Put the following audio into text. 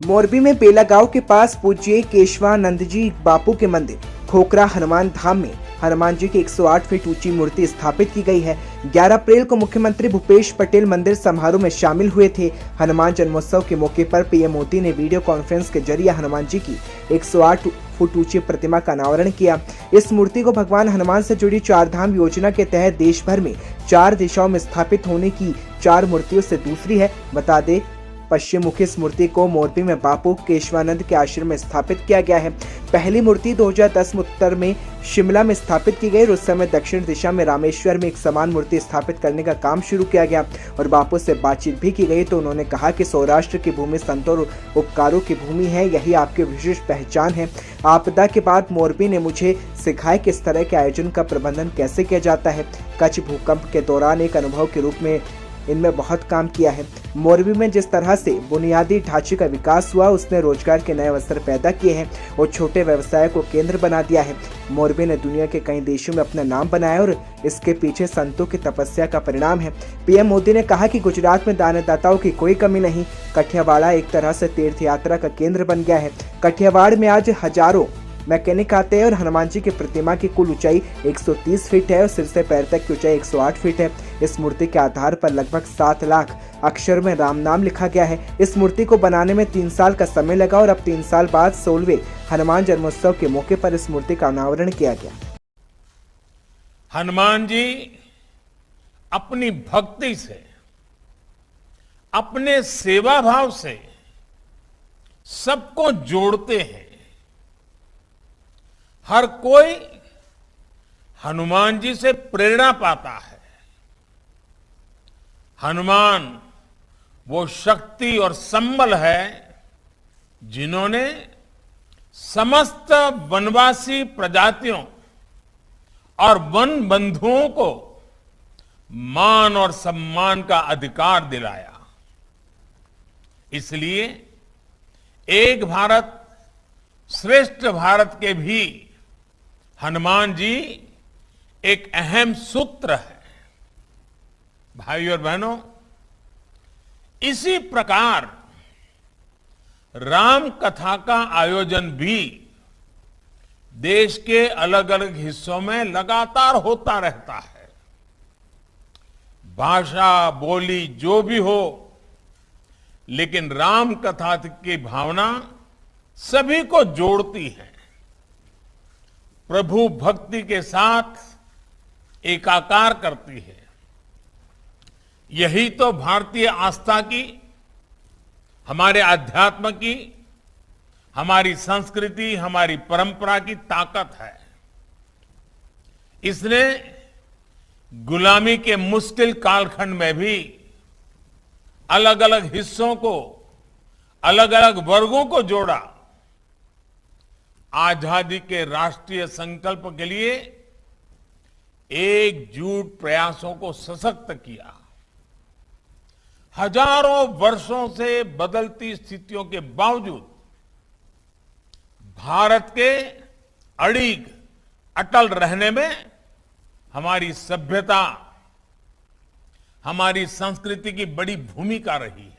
मोरबी में बेला गांव के पास पूज्य केशवानंद जी बापू के मंदिर खोखरा हनुमान धाम में हनुमान जी की 108 फीट ऊंची मूर्ति स्थापित की गई है। 11 अप्रैल को मुख्यमंत्री भूपेश पटेल मंदिर समारोह में शामिल हुए थे। हनुमान जन्मोत्सव के मौके पर पीएम मोदी ने वीडियो कॉन्फ्रेंस के जरिए हनुमान जी की 108 फुट ऊंची प्रतिमा का अनावरण किया। इस मूर्ति को भगवान हनुमान से जुड़ी 4 धाम योजना के तहत देश भर में 4 दिशाओं में स्थापित होने की 4 मूर्तियों से दूसरी है। बता दें, पश्चिम मुखी इस मूर्ति को मोरबी में बापू केशवानंद के आश्रम में स्थापित किया गया है। पहली मूर्ति 2010 में उत्तर में शिमला में स्थापित की गई। उस समय दक्षिण दिशा में रामेश्वर में एक समान मूर्ति स्थापित करने का काम शुरू किया गया और बापू से बातचीत भी की गई तो उन्होंने कहा कि सौराष्ट्र की भूमि संतों और उपकारों की भूमि है, यही आपकी विशेष पहचान है। आपदा के बाद मोरबी ने मुझे सिखाया कि इस तरह के आयोजन का प्रबंधन कैसे किया जाता है। कच्छ भूकंप के दौरान एक अनुभव के रूप में इनमें बहुत काम किया है। मोरबी में जिस तरह से बुनियादी ढांचे का विकास हुआ, उसने रोजगार के नए अवसर पैदा किए हैं और छोटे व्यवसाय को केंद्र बना दिया है। मोरबी ने दुनिया के कई देशों में अपना नाम बनाया और इसके पीछे संतों की तपस्या का परिणाम है। पीएम मोदी ने कहा कि गुजरात में दानदाताओं की कोई कमी नहीं। कठियावाड़ एक तरह से तीर्थ यात्रा का केंद्र बन गया है। कठियावाड़ में आज हजारों मैकेनिक आते हैं और हनुमान जी की प्रतिमा की कुल ऊंचाई 130 फीट है और सिर से पैर तक की ऊंचाई 108 फीट है। इस मूर्ति के आधार पर लगभग 7 लाख अक्षर में राम नाम लिखा गया है। इस मूर्ति को बनाने में 3 साल का समय लगा और अब 3 साल बाद 16वें हनुमान जन्मोत्सव के मौके पर इस मूर्ति का अनावरण किया गया। हनुमान जी अपनी भक्ति से, अपने सेवा भाव से सबको जोड़ते हैं। हर कोई हनुमान जी से प्रेरणा पाता है। हनुमान वो शक्ति और संबल है जिन्होंने समस्त वनवासी प्रजातियों और वन बंधुओं को मान और सम्मान का अधिकार दिलाया। इसलिए एक भारत श्रेष्ठ भारत के भी हनुमान जी एक अहम सूत्र है। भाइयों और बहनों, इसी प्रकार राम कथा का आयोजन भी देश के अलग अलग हिस्सों में लगातार होता रहता है। भाषा बोली जो भी हो, लेकिन राम कथा की भावना सभी को जोड़ती है। प्रभु भक्ति के साथ एकाकार करती है। यही तो भारतीय आस्था की, हमारे अध्यात्म की, हमारी संस्कृति, हमारी परंपरा की ताकत है। इसने गुलामी के मुश्किल कालखंड में भी अलग अलग हिस्सों को, अलग अलग वर्गों को जोड़ा। आजादी के राष्ट्रीय संकल्प के लिए एकजुट प्रयासों को सशक्त किया। हजारों वर्षों से बदलती स्थितियों के बावजूद भारत के अड़िग अटल रहने में हमारी सभ्यता, हमारी संस्कृति की बड़ी भूमिका रही है।